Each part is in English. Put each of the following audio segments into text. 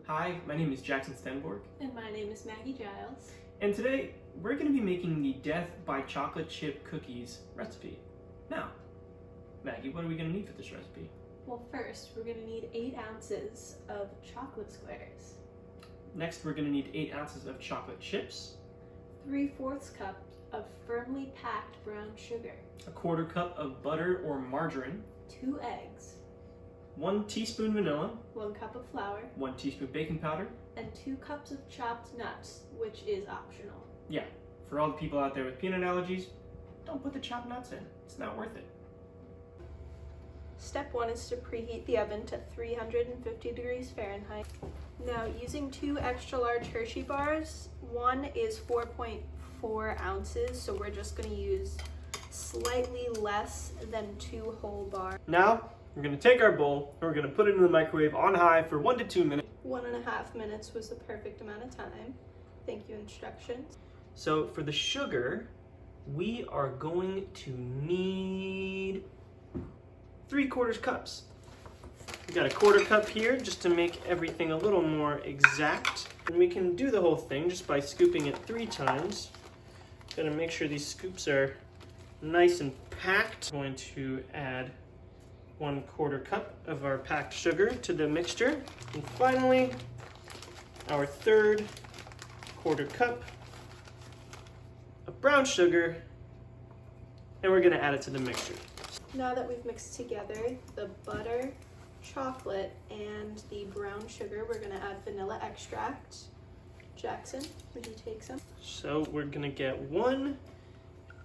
Hi, my name is Jackson Stenborg. And my name is Maggie Giles. And today, we're going to be making the Death by Chocolate Chip Cookies recipe. Now, Maggie, what are we going to need for this recipe? Well, first, we're going to need 8 ounces of chocolate squares. Next, we're going to need 8 ounces of chocolate chips. 3/4 cup of firmly packed brown sugar. 1/4 cup of butter or margarine. 2 eggs. 1 teaspoon vanilla. 1 cup of flour. 1 teaspoon baking powder. And 2 cups of chopped nuts, which is optional. Yeah, for all the people out there with peanut allergies, don't put the chopped nuts in. It's not worth it. Step 1 is to preheat the oven to 350 degrees Fahrenheit. Now, using 2 extra large Hershey bars, one is 4.4 ounces, so we're just going to use slightly less than 2 whole bars. Now, we're going to take our bowl and we're going to put it in the microwave on high for 1 to 2 minutes. 1.5 minutes was the perfect amount of time. Thank you, instructions. So for the sugar, we are going to need 3/4 cups. We got a 1/4 cup here just to make everything a little more exact. And we can do the whole thing just by scooping it 3 times. Gotta make sure these scoops are nice and packed. I'm going to add 1/4 cup of our packed sugar to the mixture. And finally, our third 1/4 cup of brown sugar, and we're gonna add it to the mixture. Now that we've mixed together the butter, chocolate, and the brown sugar, we're gonna add vanilla extract. Jackson, would you take some? So we're gonna get 1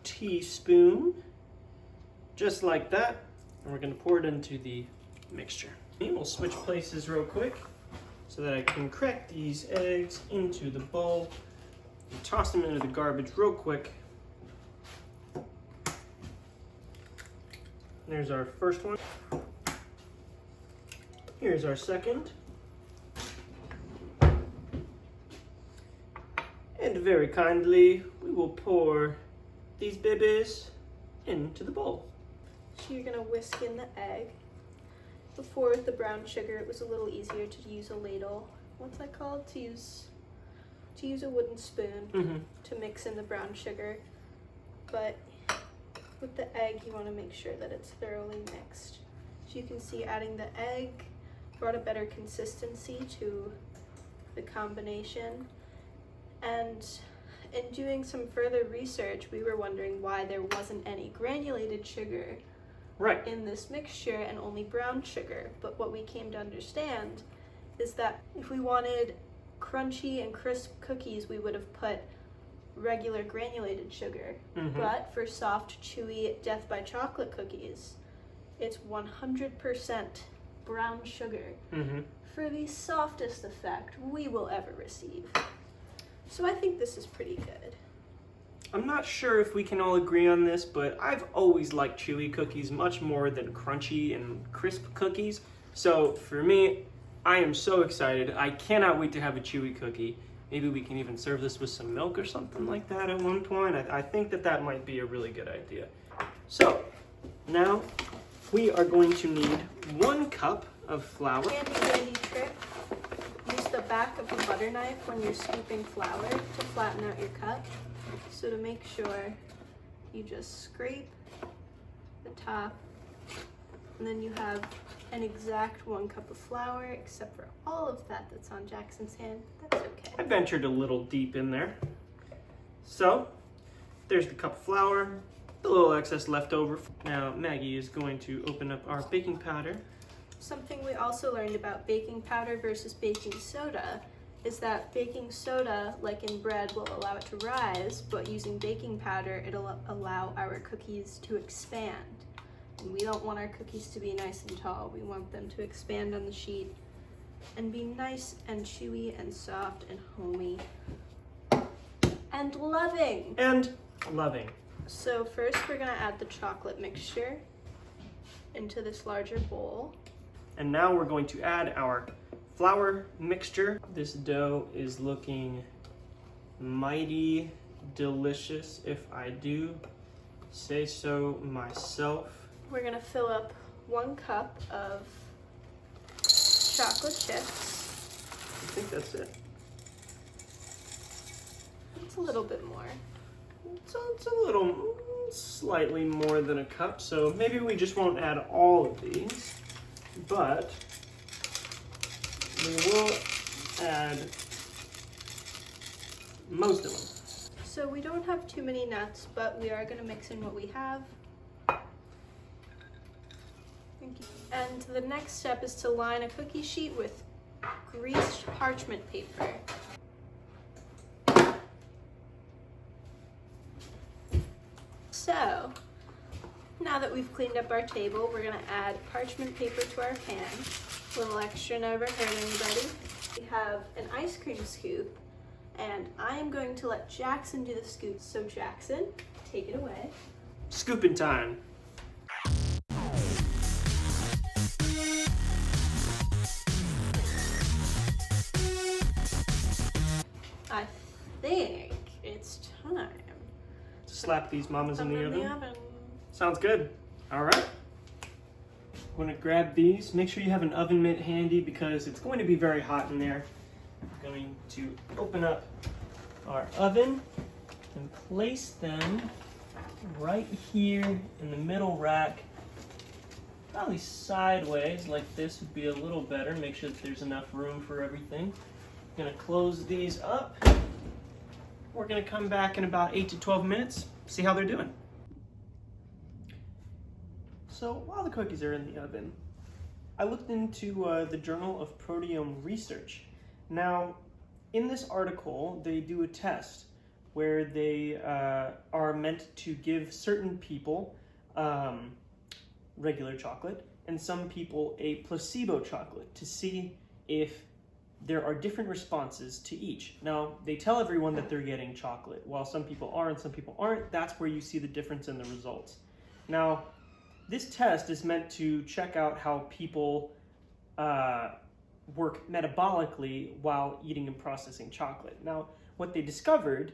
teaspoon, just like that, and we're gonna pour it into the mixture. And we'll switch places real quick so that I can crack these eggs into the bowl and toss them into the garbage real quick. There's our first one. Here's our second. And very kindly, we will pour these babies into the bowl. So you're gonna whisk in the egg. Before with the brown sugar, it was a little easier to use a ladle. What's that called? To use a wooden spoon to mix in the brown sugar. But with the egg, you want to make sure that it's thoroughly mixed. So you can see adding the egg brought a better consistency to the combination. And in doing some further research, we were wondering why there wasn't any granulated sugar in this mixture and only brown sugar. But what we came to understand is that if we wanted crunchy and crisp cookies, we would have put regular granulated sugar. But for soft, chewy Death by Chocolate cookies, it's 100% brown sugar for the softest effect we will ever receive. So I think this is pretty good. I'm not sure if we can all agree on this, but I've always liked chewy cookies much more than crunchy and crisp cookies. So for me, I am so excited. I cannot wait to have a chewy cookie. Maybe we can even serve this with some milk or something like that at one point. I think that might be a really good idea. So now we are going to need 1 cup of flour. Handy trick. Use the back of a butter knife when you're scooping flour to flatten out your cup. So to make sure, you just scrape the top, and then you have an exact 1 cup of flour, except for all of that that's on Jackson's hand. That's okay. I ventured a little deep in there. So there's the cup of flour, the little excess left over. Now Maggie is going to open up our baking powder. Something we also learned about baking powder versus baking soda is that baking soda, like in bread, will allow it to rise, but using baking powder, it'll allow our cookies to expand. And we don't want our cookies to be nice and tall. We want them to expand on the sheet and be nice and chewy and soft and homey and loving. So first we're gonna add the chocolate mixture into this larger bowl. And now we're going to add our flour mixture. This dough is looking mighty delicious, if I do say so myself. We're gonna fill up 1 cup of chocolate chips. think that's it. It's a little bit more. So it's a little, slightly more than a cup, so maybe we just won't add all of these, but we will add most of them. So we don't have too many nuts, but we are going to mix in what we have. Thank you. And the next step is to line a cookie sheet with greased parchment paper. So, now that we've cleaned up our table, we're going to add parchment paper to our pan. A little extra never hurt anybody. We have an ice cream scoop, and I am going to let Jackson do the scoop. So Jackson, take it away. Scooping time. I think it's time. Slap these mamas in the oven. oven. Sounds good. All right. I'm going to grab these. Make sure you have an oven mitt handy because it's going to be very hot in there. I'm going to open up our oven and place them right here in the middle rack. Probably sideways like this would be a little better. Make sure that there's enough room for everything. I'm going to close these up. We're going to come back in about 8 to 12 minutes, see how they're doing. So while the cookies are in the oven, I looked into the Journal of Proteome Research. Now, in this article, they do a test where they are meant to give certain people regular chocolate and some people a placebo chocolate to see if there are different responses to each. Now, they tell everyone that they're getting chocolate. While some people are and some people aren't, that's where you see the difference in the results. Now, this test is meant to check out how people work metabolically while eating and processing chocolate. Now, what they discovered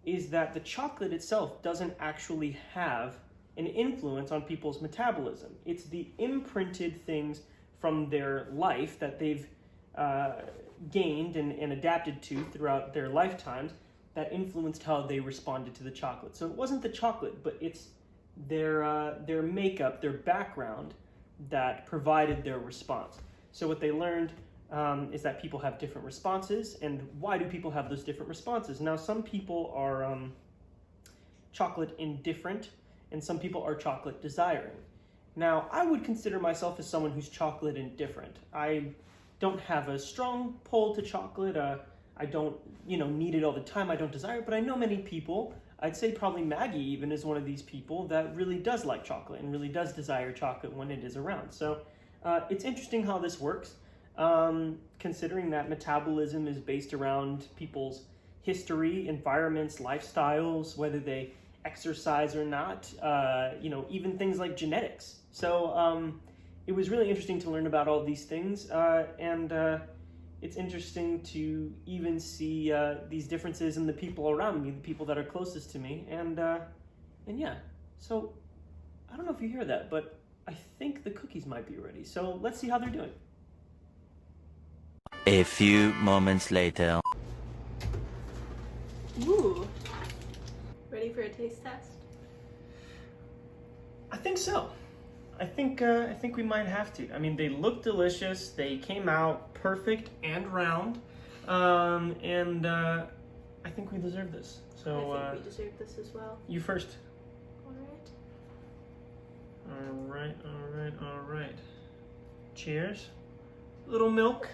is that the chocolate itself doesn't actually have an influence on people's metabolism. It's the imprinted things from their life that they've gained and adapted to throughout their lifetimes that influenced how they responded to the chocolate. So it wasn't the chocolate, but it's their makeup, their background that provided their response. So what they learned is that people have different responses, and why do people have those different responses? Now, some people are chocolate indifferent, and some people are chocolate desiring. Now, I would consider myself as someone who's chocolate indifferent. I don't have a strong pull to chocolate. I don't, need it all the time. I don't desire it, but I know many people. I'd say probably Maggie even is one of these people that really does like chocolate and really does desire chocolate when it is around. So it's interesting how this works, considering that metabolism is based around people's history, environments, lifestyles, whether they exercise or not, even things like genetics. So it was really interesting to learn about all these things, and it's interesting to even see these differences in the people around me, the people that are closest to me, and yeah. So I don't know if you hear that, but I think the cookies might be ready. So let's see how they're doing. A few moments later. Ooh. Ready for a taste test? I think so. I think we might have to. I mean, they look delicious. They came out perfect and round, and I think we deserve this. So I think we deserve this as well. You first. All right. Cheers. Little milk.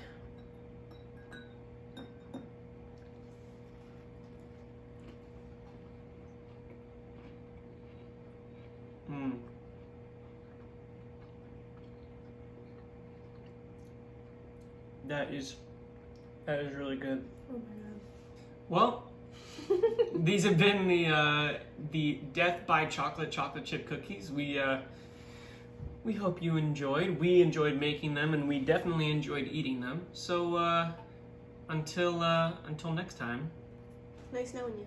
That is really good. Oh my god. Well, these have been the Death by Chocolate chip cookies. We hope you enjoyed. We enjoyed making them, and we definitely enjoyed eating them. So until next time. Nice knowing you.